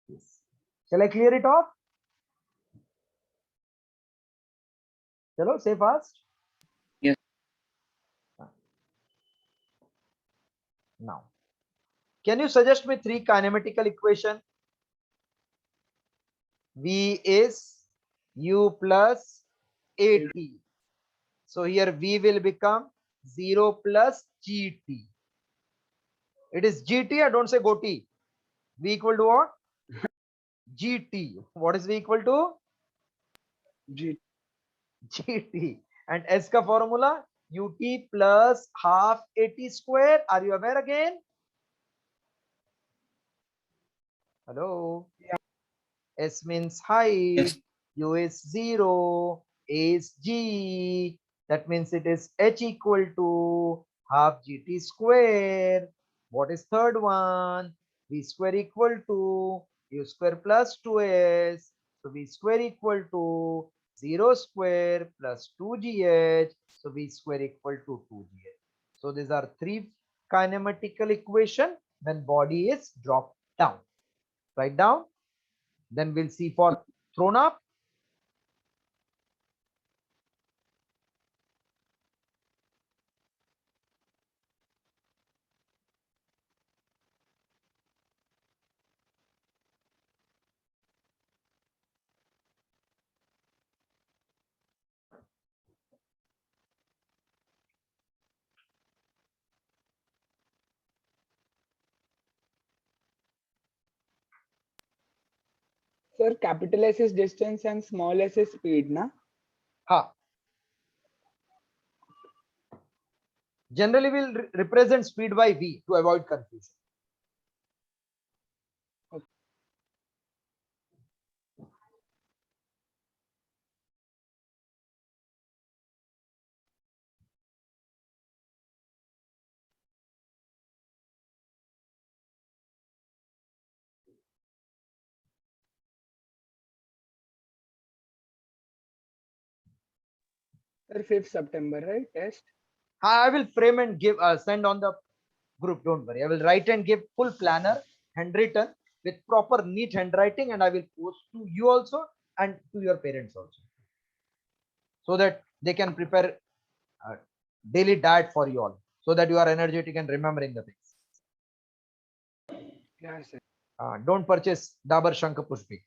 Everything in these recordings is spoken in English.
Yes. Shall I clear it off? Chalo, say fast. Yes. Now, can you suggest me 3 kinematical equation? V is U plus AT. So here V will become 0 plus GT. It is GT, I don't say GOT. V equal to what? GT. What is V equal to? GT. And S ka formula? UT plus half AT square. Are you aware again? Hello? Yeah. S means height. Yes. U is 0. A is G. That means it is H equal to half GT square. What is third one? V square equal to U square plus 2S. So V square equal to 0 square plus 2GH. So V square equal to 2GH. So these are 3 kinematical equation when body is dropped down. Write down. Then we'll see for thrown up. Sir, capital S is distance and small s is speed, na? Ha. Generally, we'll represent speed by V to avoid confusion. Okay. Sir, 5th September, right? Test. I will frame and give send on the group. Don't worry. I will write and give full planner handwritten with proper neat handwriting, and I will post to you also and to your parents also, so that they can prepare daily diet for you all, so that you are energetic and remembering the things. Yeah, sir. Don't purchase Dabur Shankh Pushpi.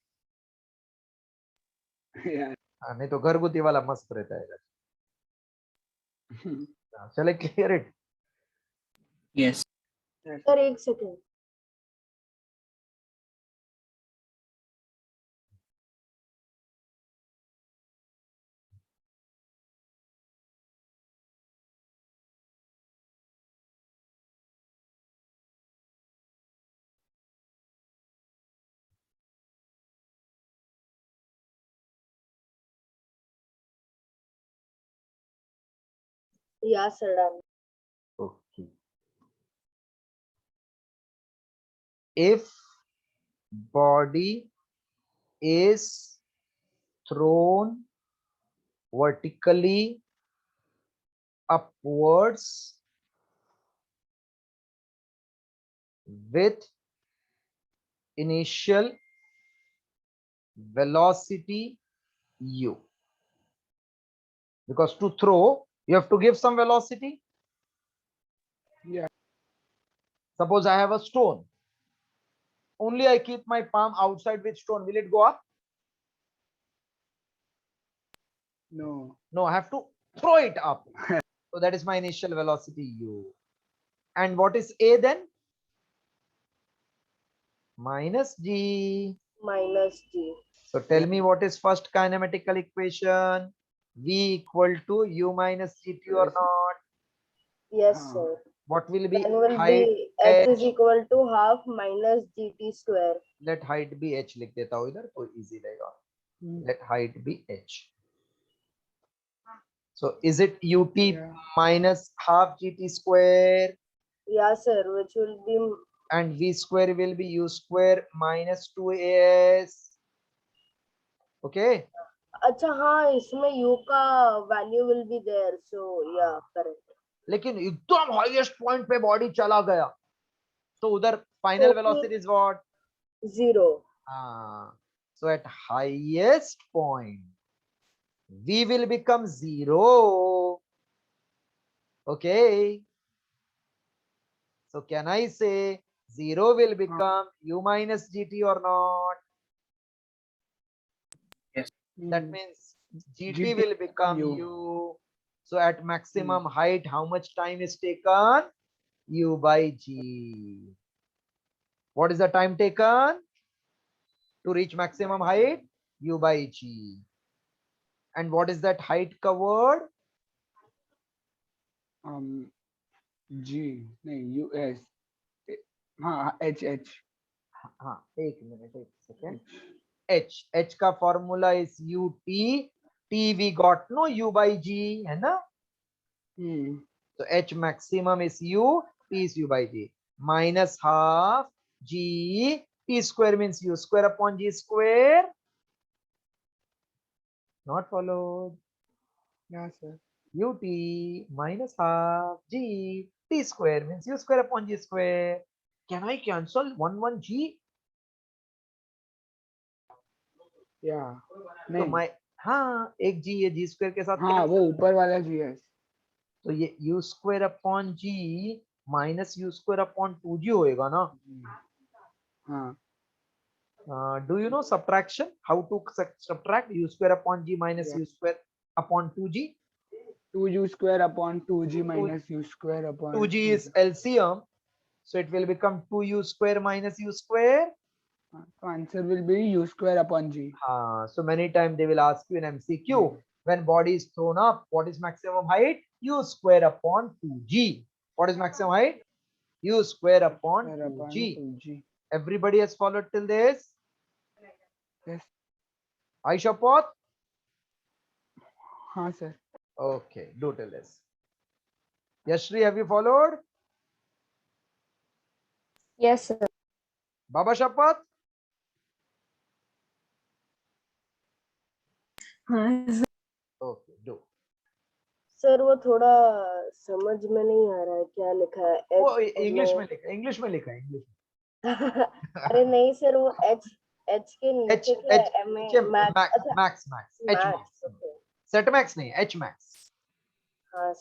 Yeah. नहीं तो घरगुती वाला मस्त रहता है. Shall I clear it? Yes. Sir, 1 second. Yeah, sir, done. Okay. If body is thrown vertically upwards with initial velocity u, because to throw you have to give some velocity. Yeah. Suppose I have a stone, only I keep my palm outside with stone, will it go up? No. No, I have to throw it up. So that is my initial velocity u. And what is a then? Minus g. Minus G. So tell me what is first kinematical equation? V equal to u minus gt or Yes. not? Yes, Huh. sir. What will be Then will height? be h is H. equal to half minus GT square. Let height be h लिख देता हूँ इधर तो easy रहेगा. Let height be h. So is it ut Yeah. minus half gt square? Yeah, sir, which will be And v square will be u square minus 2as. Okay. अच्छा हाँ इसमें u का value will be there, so yeah, correct. लेकिन एकदम highest point पे body चला गया तो उधर final Okay. Velocity is what? 0. So at highest point, V will become 0. Okay. So can I say 0 will become U minus GT or not? That means GT will become U. So at maximum height, how much time is taken? U by G. What is the time taken to reach maximum height? U by G. And what is that height covered? G नहीं US हाँ H हाँ एक minute एक second H का formula is UT T we got no U by G है ना so H maximum is U T is U by G minus half G T square means U square upon G square not followed yeah sir UT minus half G T square means U square upon G square can I cancel 1 G yeah तो नहीं मैं हाँ एक G ये G square के साथ हाँ वो ऊपर वाला GS तो ये U square upon G minus U square upon 2G होएगा ना हाँ do you know subtraction how to subtract U square upon G minus U square upon 2G 2U square upon 2G minus U square upon 2G is LCM so it will become 2U square minus U square so answer will be U square upon G so many times they will ask you in MCQ when body is thrown up what is maximum height U square upon 2G what is maximum height U square upon 2G everybody has followed till this yes Aisha Pot हाँ sir okay do till this Yashri have you followed Yes, sir. Baba Shapat okay do sir वो थोड़ा समझ में नहीं आ रहा है क्या लिखा है वो H इंग्लिश में लिखा है इंग्लिश अरे नहीं सर वो H के नीचे क्या है max H max set max नहीं H max हाँ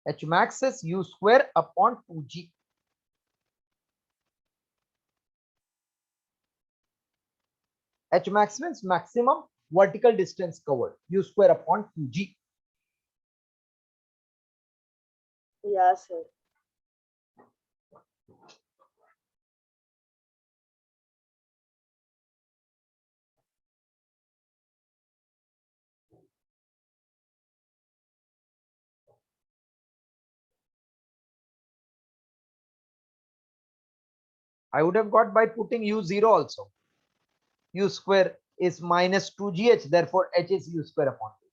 H max is U square upon 2G H max means maximum vertical distance covered U square upon 2G या sir I would have got by putting U0 also U square is minus 2GH therefore H is U square upon 2.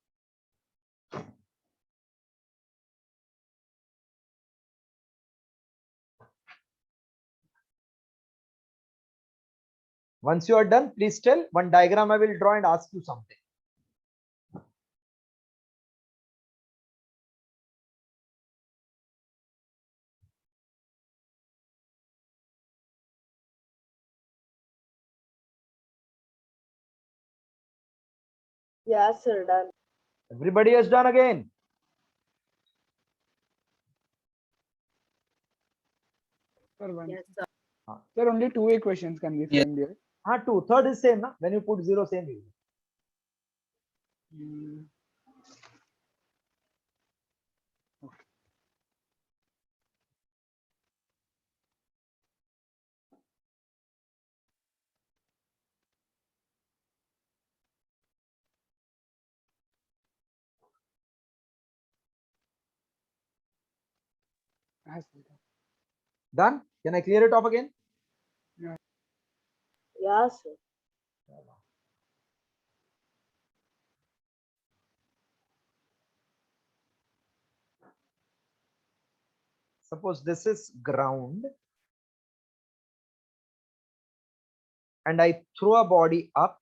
Once you are done, please tell one diagram I will draw and ask you something. या sir done Everybody has done again. sir one Yes, sir. sir only 2 equations can be framed here Two. Third is same, na? When you put zero, same is. Done? Can I clear it off again? या sir Suppose this is ground and I throw a body up.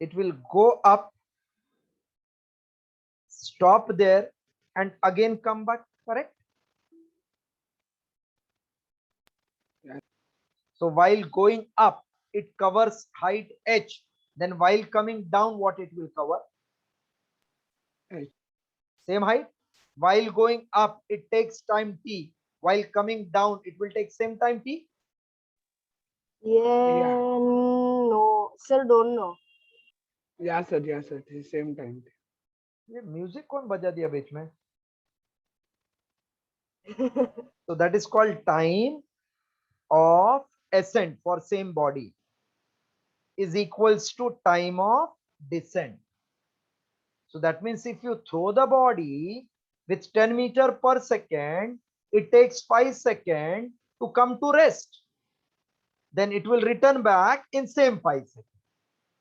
It will go up stop there and again come back, correct? Yeah. So while going up, it covers height h. Then while coming down, what it will cover? H. Same height. While going up, it takes time t. While coming down, it will take same time t. Yeah, no, sir, don't know. Yeah, sir. Yeah, sir. Same time. ये music कौन बजा दिया बीच में? So that is called time of ascent for same body is equals to time of descent. So that means if you throw the body with 10 meter per second, it takes 5 seconds to come to rest. Then it will return back in same 5 seconds.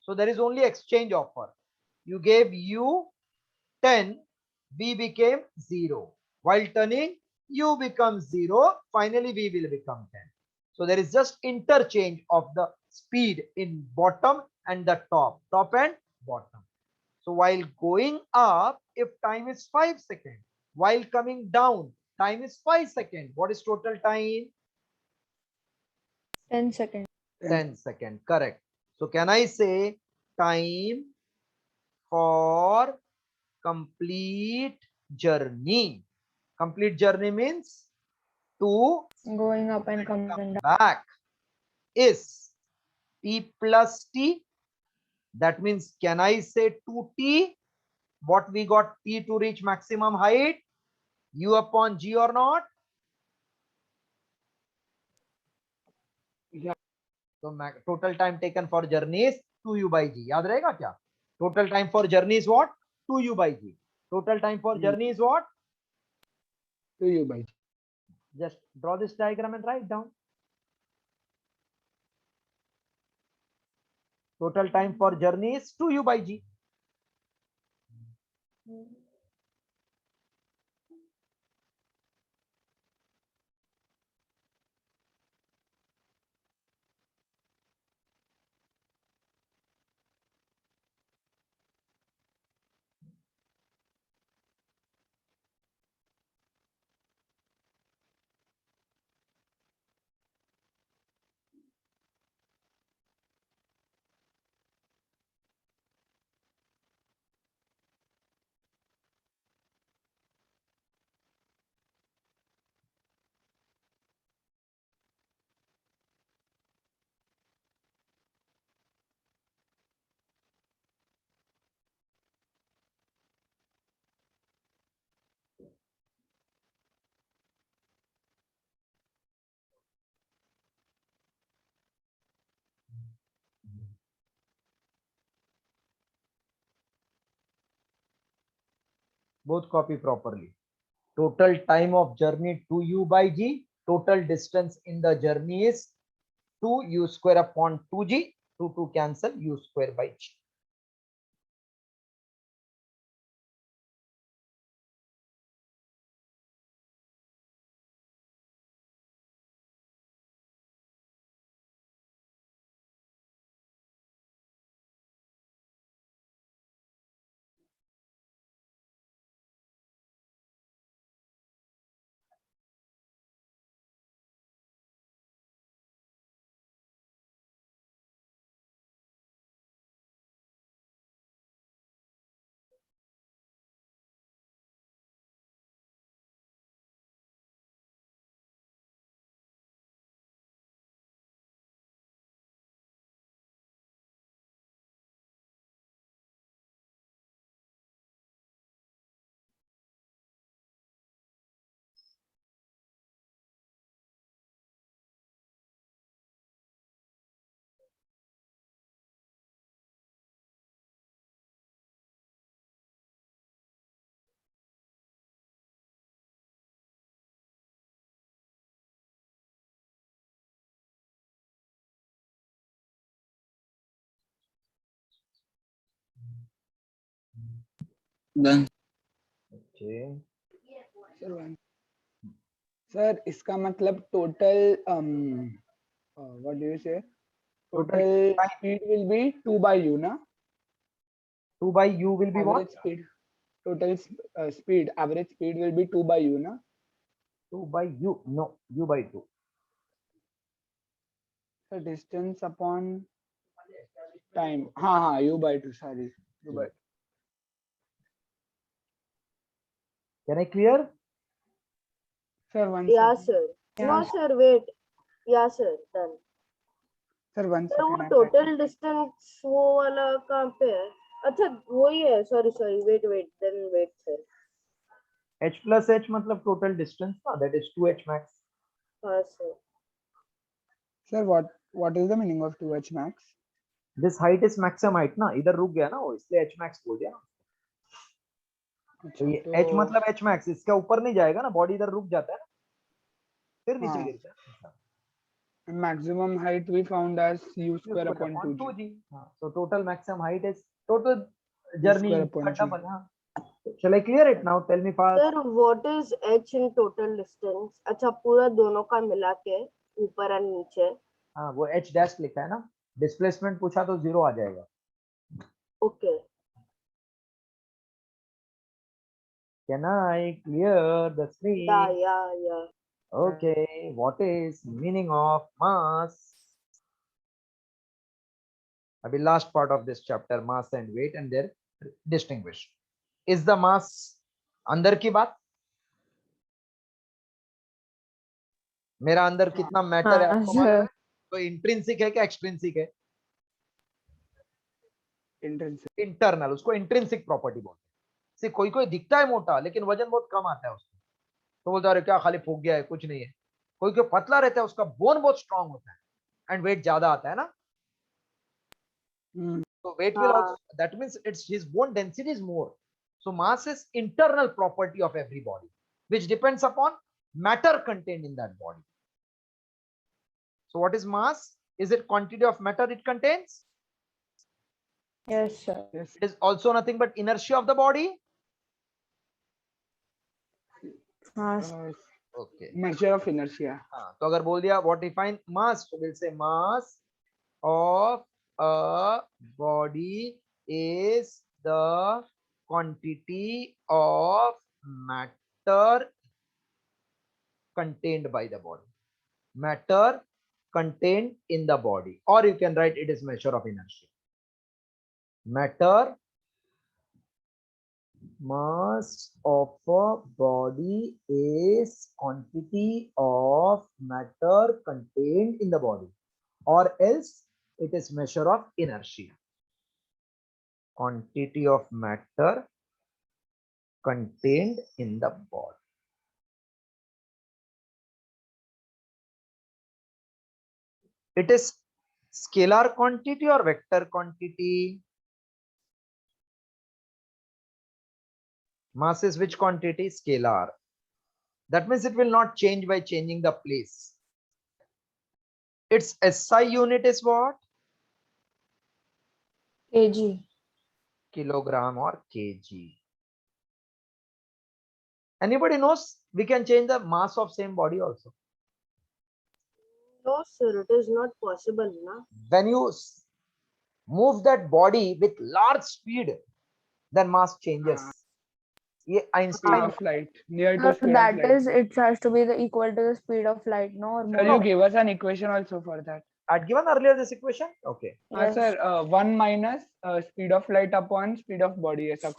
So there is only exchange offer. You gave u 10, v became 0. While turning, u becomes 0. Finally, v will become 10. So there is just interchange of the speed in bottom and the top and bottom. So while going up, if time is 5 seconds, while coming down, time is 5 seconds. What is total time? 10 seconds. 10 seconds, correct. So can I say time for complete journey? Complete journey means to Going up and coming come down. back is t plus t. That means can I say 2t? What we got t to reach maximum height? U upon g or not? Yeah. So total time taken for journey is 2u by g. याद रहेगा क्या? Total time for journey is what? 2u by g. Total time for journey is what? To you, by. Just draw this diagram and write down. Total time for journey is 2u by g. Both copy properly. Total time of journey 2u by g. Total distance in the journey is 2u square upon 2g. 2 cancel u square by g. Done. Okay. Sir इसका मतलब total what do you से Total total time speed will be 2 by u ना 2 by u will be what? Average speed total speed, average speed will be 2 by u, na? 2 by u. No, u by 2. So distance upon time. Ha, u by 2. Sorry, u by. Can I clear? Sir, one Yeah, second. sir. No, Yeah. sir, wait. Yeah, sir, done. Sir, one sir वो second. I'm total distance वो वाला कहाँ पे है? अच्छा वही है, sorry sorry, wait wait then wait sir. H plus h मतलब total distance ना, that is 2h max. हाँ sir. Sir, what is the meaning of 2h max? This height is maximum height ना, इधर रुक गया ना वो, इसलिए h max बोल दिया ना. तो ये h मतलब h max, इसका ऊपर नहीं जाएगा ना, बॉडी इधर रुक जाता है ना, फिर नीचे हाँ. गिरता है. Maximum height we found as u square upon 2g. 2g. हाँ, so total maximum height is total journey square upon का g. double. हाँ. Shall I clear it now? Tell me fast. Sir what is h in total distance? अच्छा पूरा दोनों का मिला के ऊपर और नीचे. हाँ, वो h dash लिखा है ना, डिस्प्लेसमेंट पूछा तो 0 आ जाएगा. Okay. Can I clear the screen? या. Okay, what is meaning of mass? अभी last part of this chapter, mass and weight and their distinguish. Is the mass अंदर की बात? मेरा अंदर कितना मैटर है हाँ, आपको मालूम है? sir. तो इंट्रिंसिक है क्या एक्सट्रिंसिक है? Intrinsic. इंटरनल, उसको इंट्रिंसिक प्रॉपर्टी बोलते हैं. See, कोई कोई दिखता है मोटा लेकिन वजन बहुत कम आता है उसको, तो बोलता है क्या खाली फूक गया है, कुछ नहीं है. कोई कोई पतला रहता है, उसका बोन बहुत स्ट्रांग होता है एंड वेट ज्यादा आता है ना. So weight will also, that means it's his bone density is more. So mass is internal property of every body, which depends upon matter contained in that body. So what is mass? Is it quantity of matter it contains? Yes, sir. Yes. It is also nothing but inertia of the body. हाँ, Okay. Measure of inertia. हाँ, तो अगर बोल दिया what define mass, so we'll say mass of a body is the quantity of matter contained by the body. Matter contained in the body, or you can write it is measure of inertia. Matter, mass of a body is quantity of matter contained in the body, or else it is measure of inertia. Quantity of matter contained in the body. It is scalar quantity or vector quantity? Mass is which quantity? Scalar. That means it will not change by changing the place. Its SI unit is what? kg. Kilogram or kg. Anybody knows? We can change the mass of same body also. No sir, it is not possible na. When you move that body with large speed, then mass changes. ये Speed Einstein of light. Near to So speed of that light. is, it has to be the equal to the speed of light, no? Or Sir, more. you gave us an equation also for that. I'd given earlier this equation. Okay. Yes. Sir, 1 minus speed of light upon speed of body. ऐसा कुछ.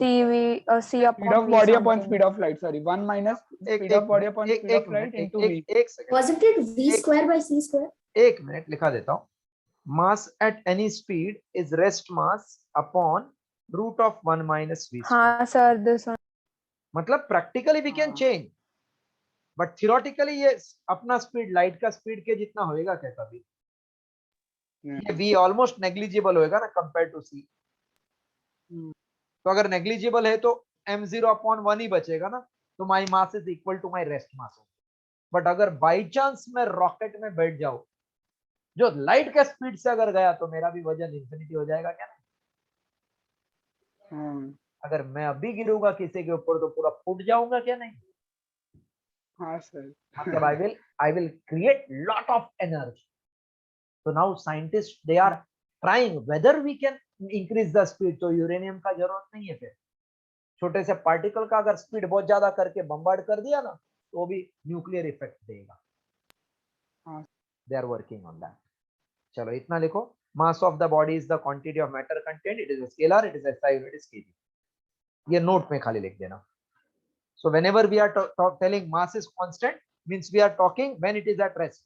C upon Speed of V body upon something. speed of light. Sorry, 1 minus एक speed of body upon एक speed एक of light minute into v. एक second Wasn't it v एक- square by c square? एक minute लिखा देता हूँ. Mass at any speed is rest mass upon root of 1 minus v square. हाँ sir, this one. मतलब practically we can हाँ. change, but theoretically ये अपना speed light का speed के जितना होएगा क्या कभी? ये v almost negligible होएगा ना compared to c. तो अगर negligible है तो m0 upon 1 ही बचेगा ना, तो my mass is equal to my rest mass. But अगर बाई चांस मैं रॉकेट में बैठ जाऊं जो लाइट के स्पीड से अगर गया तो मेरा भी वजन इंफिनिटी हो जाएगा क्या नहीं? अगर मैं अभी गिरूंगा किसी के ऊपर तो पूरा फूट जाऊंगा क्या नहीं? हाँ सर. मतलब I will create lot of energy. So now scientists they are trying whether we can increase the speed. तो यूरेनियम का जरूरत नहीं है फिर. छोटे से पार्टिकल का अगर स्पीड बहुत ज्यादा करके बम्बार्ड कर दिया ना तो भी न्यूक्लियर इफेक्ट देगा. हाँ. They are working on that. चलो इतना लिखो. Mass of the body is the quantity of matter content. It is a scalar. It is SI unit is kg. ये नोट में खाली लिख देना. So whenever we are telling mass is constant, means we are talking when it is at rest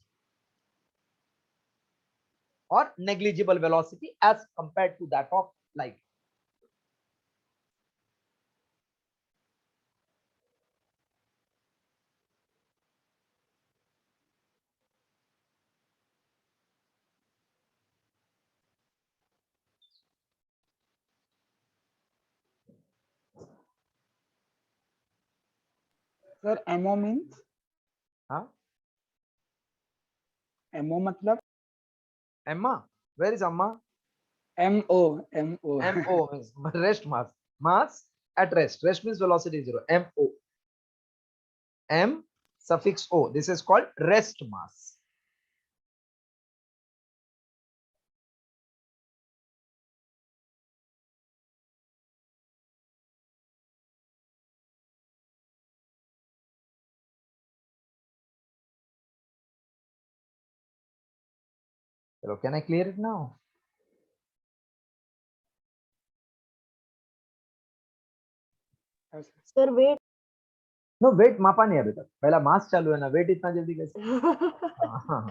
or negligible velocity as compared to that of light. Sir MO means Huh? MO मतलब Emma, where is Amma? MO. MO means rest mass. Mass at rest. Rest means velocity is 0. MO. M suffix O. This is called rest mass. Hello, can I clear it now? Sir weight. No, weight मापा नहीं अभी तक. पहला मास चालू है ना. weight इतना जल्दी कैसे? हाँ.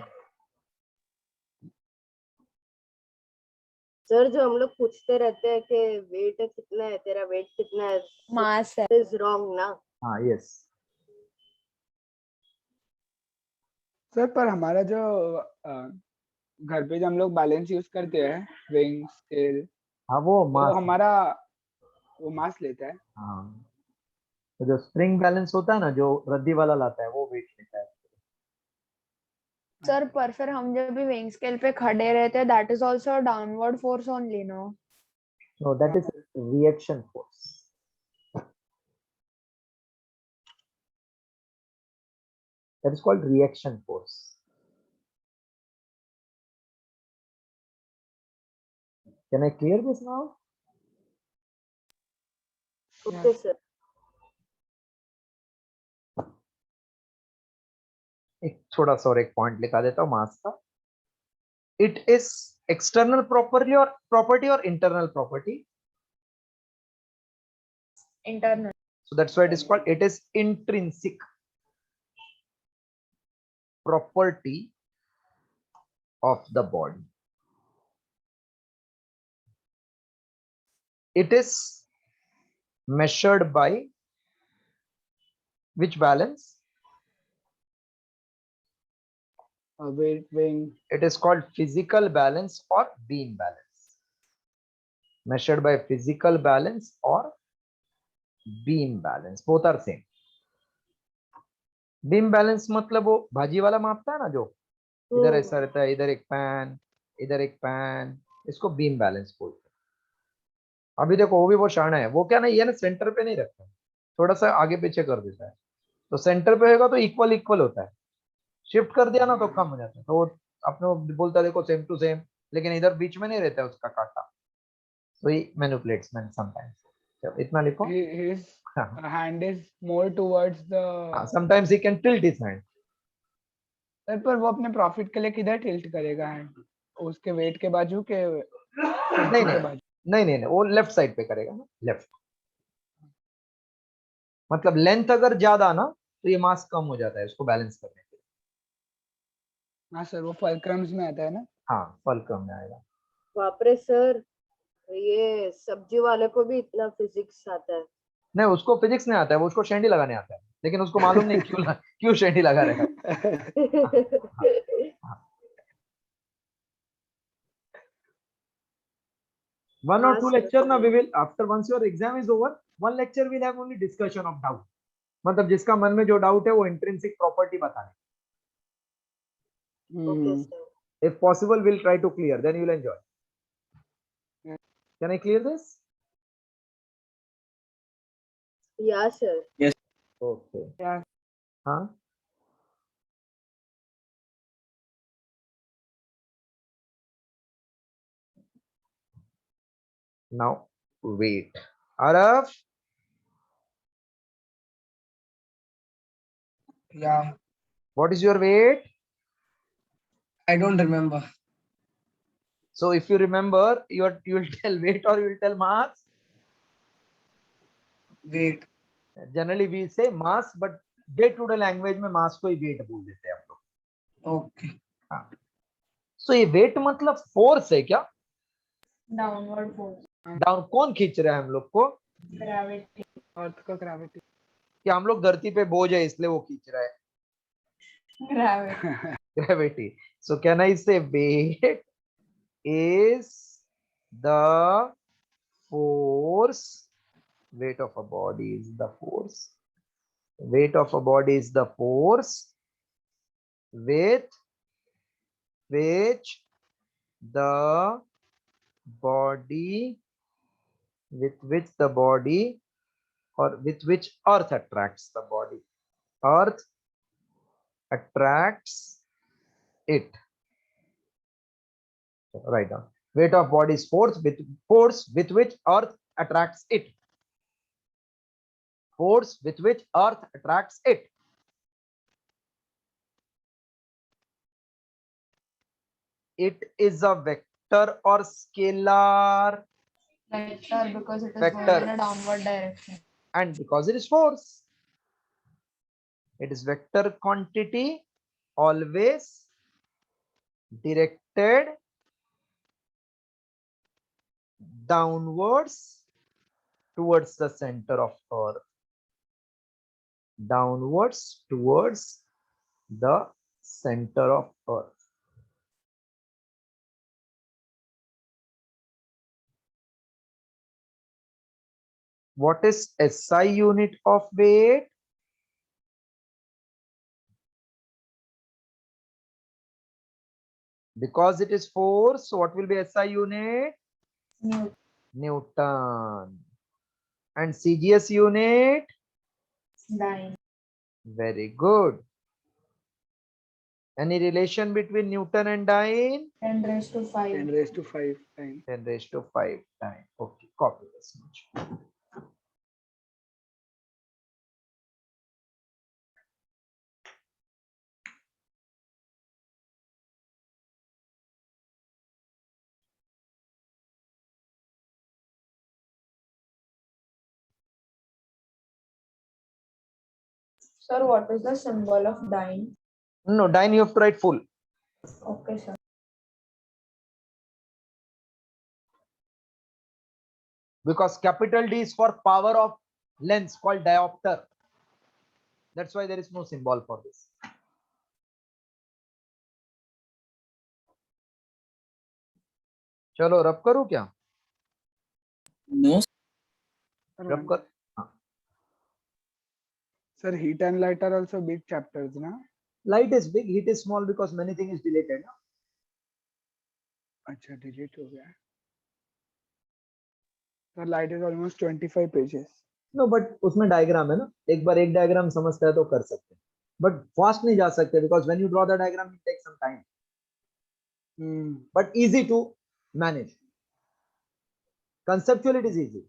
सर जो हम लोग पूछते रहते हैं कि वेट कितना है, तेरा वेट कितना है, मास है. इज रॉन्ग ना. हाँ, yes. सर पर हमारा जो घर पे जो हम लोग बैलेंस यूज करते हैं विंग स्केल, हाँ वो वो मास. हमारा वो मास लेता है. हाँ. तो जो स्प्रिंग बैलेंस होता है ना, जो रद्दी वाला लाता है, वो वेट लेता है. सर पर फिर हम जब भी वेइंग स्केल पे खड़े रहते हैं that is also downward force only no. No, that is reaction force. That is called reaction force. Can I clear this now? Okay sir. एक थोड़ा सा और एक पॉइंट लिखा देता हूँ मास का. It is external property or internal property. Internal. So that's why it is called. It is intrinsic property of the body. It is measured by which balance? Weighing. It is called physical balance or beam balance. Measured by physical balance or beam balance. Both are same. Beam balance मतलब वो भाजी वाला मापता है ना, जो इधर ऐसा रहता है, इधर एक पैन, इसको बीम बैलेंस बोलते हैं. अभी देखो वो भी वो शाना है. वो क्या ना, ये ना सेंटर पे नहीं रखता, थोड़ा सा आगे पीछे कर देता है. तो सेंटर पे होगा तो इक्वल होता है. शिफ्ट कर दिया ना तो कम हो जाता है. तो वो अपने बोलता है देखो सेम टू सेम, लेकिन इधर बीच में नहीं रहता है उसका कांटा. तो ही मैनिपुलेट्स मैन समटाइम्स. चलो इतना लिखो. His hand is more towards the. Sometimes he can tilt his hand. Sir पर वो अपने प्रॉफिट के लिए किधर टिल्ट करेगा हैंड? उसके वेट के बाजू के नहीं के नहीं बाजू. नहीं वो लेफ्ट साइड पे करेगा ना. लेफ्ट मतलब लेंथ अगर ज्यादा ना तो ये मास कम हो जाता है उसको बैलेंस करने के लिए. हाँ सर, वो फलक्रम्स में आता है ना. हाँ, फल कम में आएगा. बाप रे सर, ये सब्जी वाले को भी इतना फिजिक्स आता है. नहीं, उसको फिजिक्स नहीं आता है, वो उसको शेंडी लगाने आता है, लेकिन उसको मालूम नहीं क्यों शेंडी लगा रहा है. One or हाँ two सर. lecture ना, we will after once your exam is over, one lecture will have only discussion of doubt. मतलब जिसका मन में जो डाउट है वो इंट्रिंसिक प्रॉपर्टी बताने. Okay sir. If possible, we'll try to clear. Then you'll enjoy. Can I clear this? या sir. Okay. Yeah. Huh? Now wait. Araf, Yeah, What is your weight? I don't remember. So if you remember, you will tell weight or you will tell mass. Wait. Generally we say mass, but day to day language में mass को ही wait बोल देते हैं हम लोग. Okay. हाँ. So ये wait मतलब फोर्स है क्या? Downward force. डाउन कौन खींच रहा है हम लोग को? ग्रेविटी. अर्थ का ग्रेविटी. कि हम लोग धरती पे बोझ है इसलिए वो खींच रहा है? Gravity. Gravity. So can I say weight is the force? Weight of a body is the force. Weight of a body is the force with which the body or with which earth attracts the body. Earth attracts it. Write down. Weight of body is force with which earth attracts it. Force with which earth attracts it. It is a vector or scalar. Vector, because it is Vector. going in a downward direction. And because it is force, it is vector quantity, always directed downwards towards the center of earth. Downwards towards the center of earth. What is SI unit of weight? Because it is force, so what will be SI unit? Newton. Newton. And CGS unit? Dyne. Very good. Any relation between Newton and Dyne? 10 raised to 5. 10 raised to 5 times. 10 raised to 5 times. Okay, copy this much. Sir, what is the symbol of dyne? No, Dyne you have to write full. Okay, sir. Because capital D is for power of lens called diopter. That's why there is no symbol for this. चलो रब करूं क्या? No. रब कर. Sir, heat and light are also big chapters, na? Light is big, heat is small because many things is deleted. Na? अच्छा, delete हो गया. Sir, light is almost 25 pages. No, but उसमें डायग्राम है ना. एक बार एक डायग्राम समझता है तो कर सकते हैं. But fast नहीं जा सकते because when you draw the diagram it takes some time. But easy to manage. Conceptually it is easy.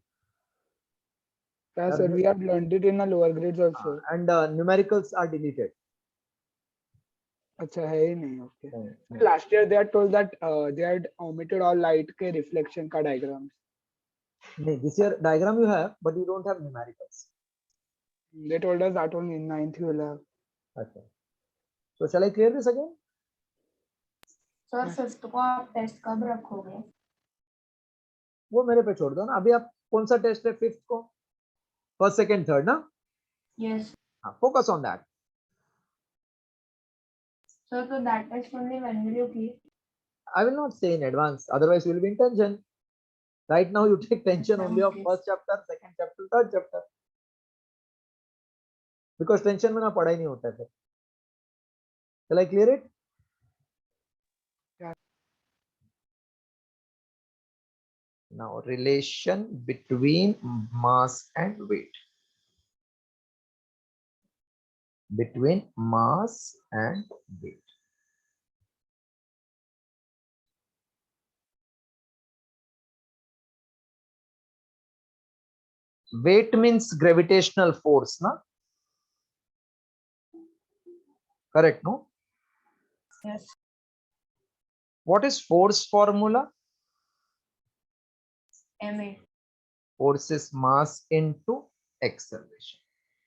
Yeah, sir, we have learned it in the lower grades also. And numericals are deleted. अच्छा है ही नहीं. Okay. Last year they had told that they had omitted all light के reflection का diagrams. No, this year diagram you have, but you don't have numericals. They told us that only in 9th you will have. Okay. So shall I clear this again? Sir, 5th को आप test कब रखोगे? वो मेरे पे छोड़ दो ना. अभी आप कौन सा टेस्ट है 5th को? First, second, third, ना? Yes. Focus on that. Sir, so that test only when will you keep? I will not say in advance, otherwise you will be in tension. Right now you take tension only of Okay. first chapter, second chapter, third chapter. Because tension में ना पढ़ाई नहीं होता है फिर. Shall I clear it? Yeah. Now relation between mass and weight. Between mass and weight. Weight means gravitational force, na? Correct, no? Yes. What is force formula? MA. Force is mass into acceleration.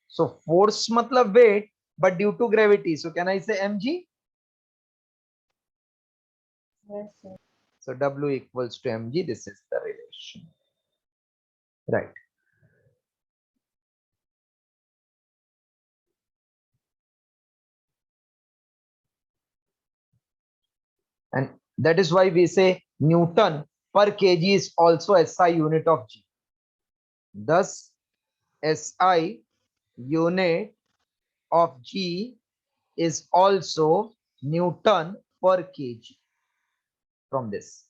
So force matlab weight, but due to gravity. So can I say mg? Yes, sir. So W equals to mg. This is the relation. Right. And that is why we say Newton per kg is also SI unit of G. Thus, SI unit of G is also Newton per kg from this.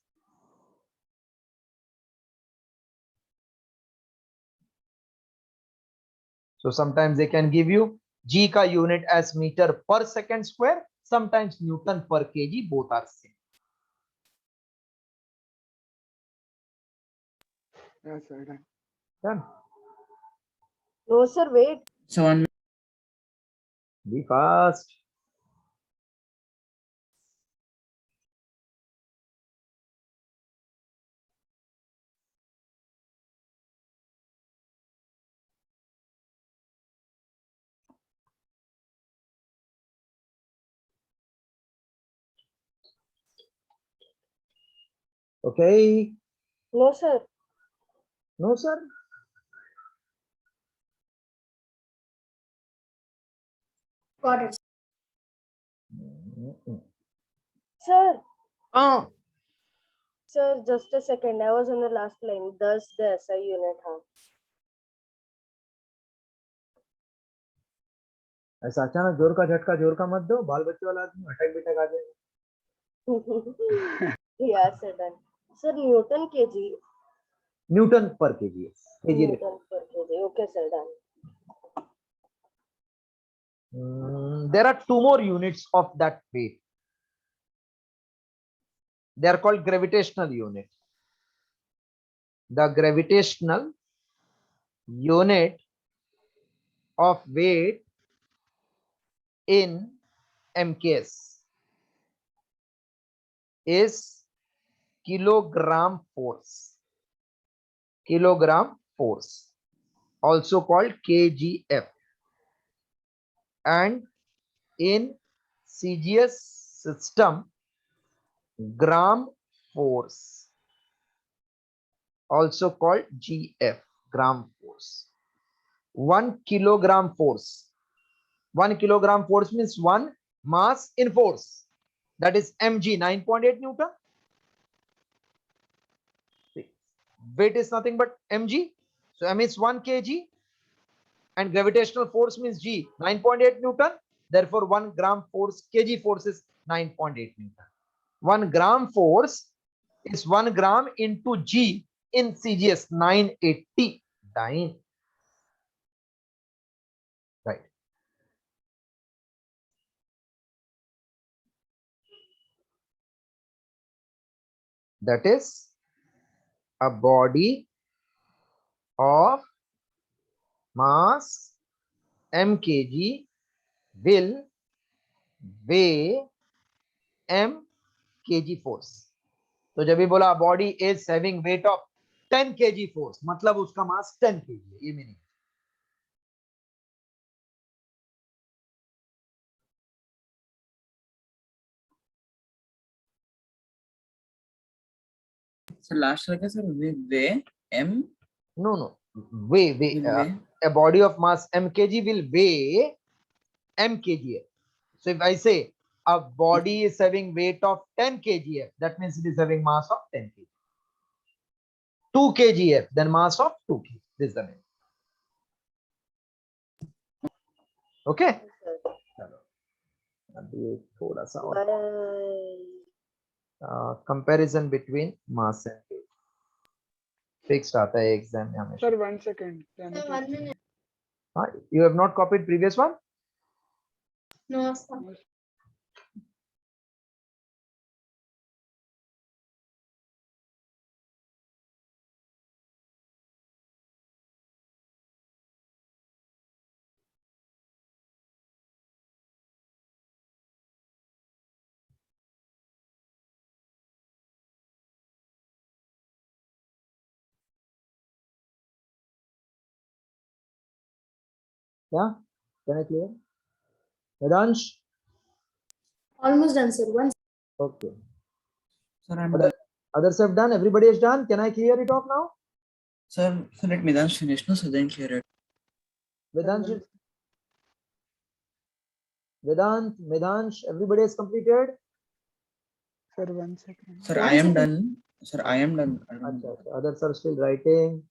So sometimes they can give you G ka unit as meter per second square, sometimes Newton per kg, both are same. Yes, sir. Done. Done. No, sir, wait. So one Be fast. Okay. No, sir. No, sir. Got it. Sir, Oh, sir, just a second. I was on the last line. Thus, the SI unit, huh? ऐसा अचानक जोर का झटका जोर का मत दो, बाल बच्चे वाला आदमी अटक बिटक आ जाएगा. Yeah, sir, done. Sir, Newton kg. Newton per kg. kg. Newton per kg. Okay, sir, done. There are two more units of that weight. They are called gravitational unit. The gravitational unit of weight in MKS is kilogram force. Kilogram force, also called kgf. And in CGS system, gram force, also called GF, gram force. 1 kilogram force. 1 kilogram force means 1 mass in force. That is mg, 9.8 Newton. Weight is nothing but mg. So m is 1 kg. And gravitational force means g, 9.8 Newton. Therefore, 1 gram force, kg force is 9.8 Newton. 1 gram force is 1 gram into g in CGS, 980 dyne. Right. That is a body of mass m kg will weigh m kg force. तो जब भी बोला body is having weight of 10 kg force, मतलब उसका मास 10 kg है, ये meaning. so last like sir way M No, no. Weigh. will weigh. A body of mass m kg will weigh m kgf. So if I say a body is having weight of 10 kgf, that means it is having mass of 10 kg. 2 kgf, then mass of 2 kg. This is the name. Okay. चलो अभी एक थोड़ा सा और Bye. Comparison between mass and weight fixed आता है exam में हमेशा. Sir, 1 second. Can you please- हाँ, you have not copied previous one? No, sir. Yes, Yeah, can I clear? Vedansh? Almost done, sir. One. Okay. Sir, I'm Other, done. others have done. Everybody is done. Can I clear it off now? Sir, so let Midansh finish, no? So then clear it. Vedansh, Vedant, Vedansh, everybody has completed. Sir, 1 second. Sir, I am done. Sir, I am done. I don't Acha, know. acha. Others are still writing.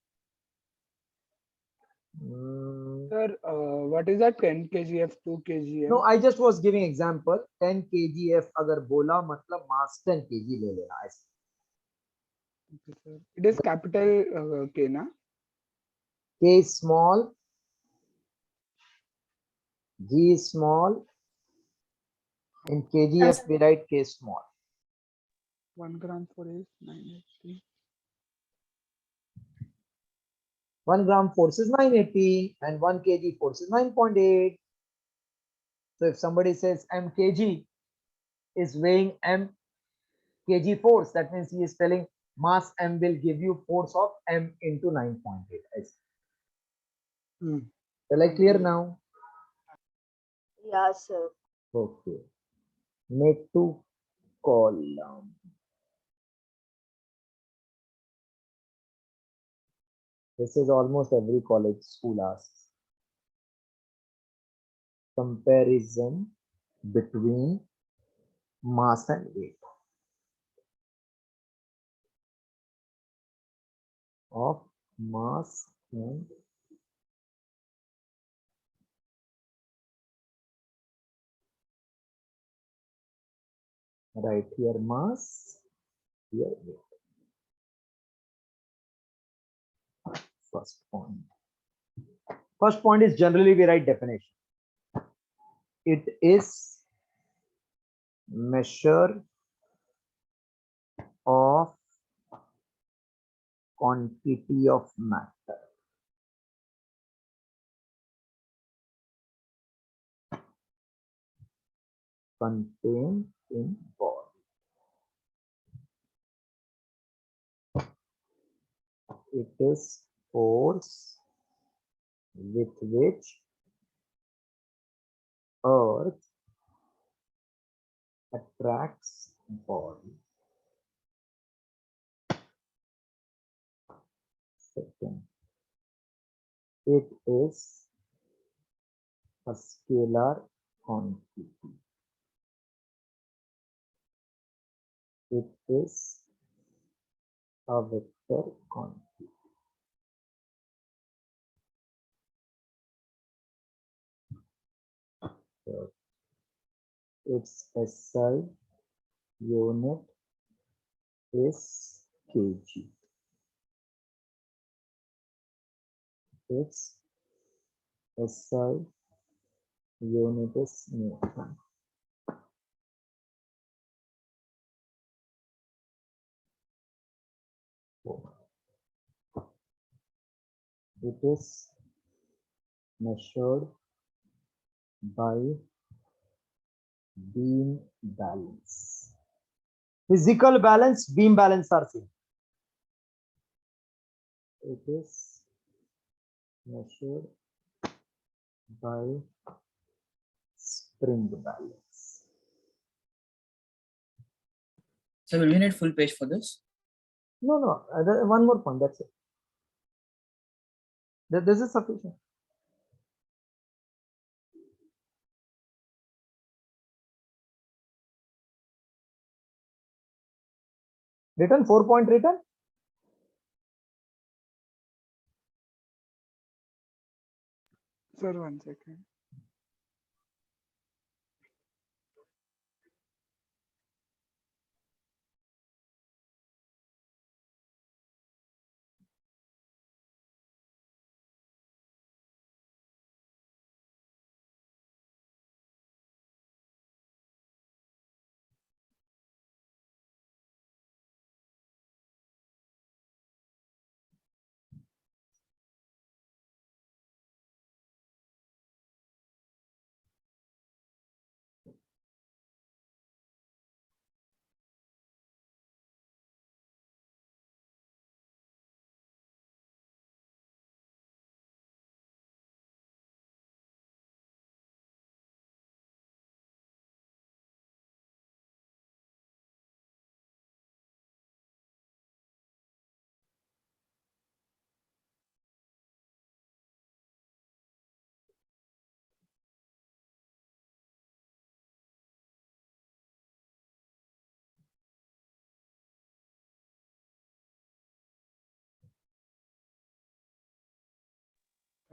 Hmm. Sir, what is that 10 kgf, 2 kgm? No, I just was giving example. 10 kgf अगर बोला मतलब mass 10 kg ले लेना ऐसे. Okay, sir. It is capital K, na? K is small, G is small. In kgf we write K small. 1 gram for is 980. 1 gram force is 980 and 1 kg force is 9.8. So if somebody says m kg is weighing m kg force, that means he is telling mass m will give you force of m into 9.8. ऐसे. Shall I clear now? Yeah, sir. Okay. Make 2 column. This is almost every college school asks. Comparison between mass and weight of mass and right here mass, here weight. First point. First point is generally we write definition. It is measure of quantity of matter contained in body. It is force with which earth attracts body. Second, it is a scalar quantity. It is a vector quantity. Third, its SI unit is kg. Its SI unit is Newton. It is measured by beam balance. Physical balance, beam balance are same. It is measured by spring balance. So will we need full page for this? No, one more point, that's it. This is sufficient. Written, 4-point written. Sir, 1 second.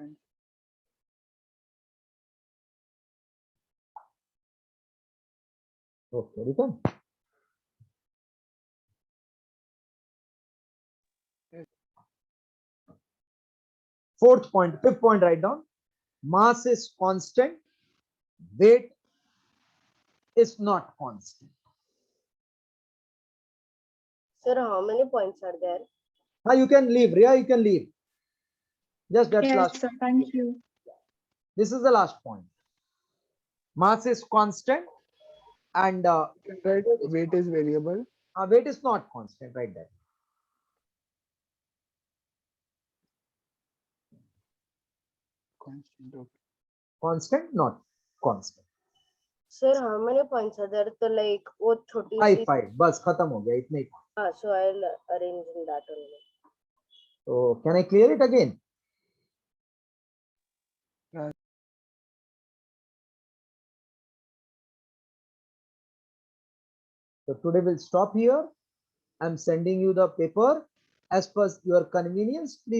difference. Okay, written. Yes. Fourth point, fifth point, write down. Mass is constant, weight is not constant. Sir, how many points are there? You can leave, Ria, you can leave. Just that's Yes, last. sir. Thank you. This is the last point. Mass is constant and You can write weight is variable. weight is not constant, right there. Constant. Okay. Constant, not constant. Sir, how many points are there? तो like वो छोटी Five, सी. five. बस खत्म हो गया इतने ही. So I'll arrange in that only. So can I clear it again? Yeah. So today we'll stop here. I'm sending you the paper as per your convenience. Please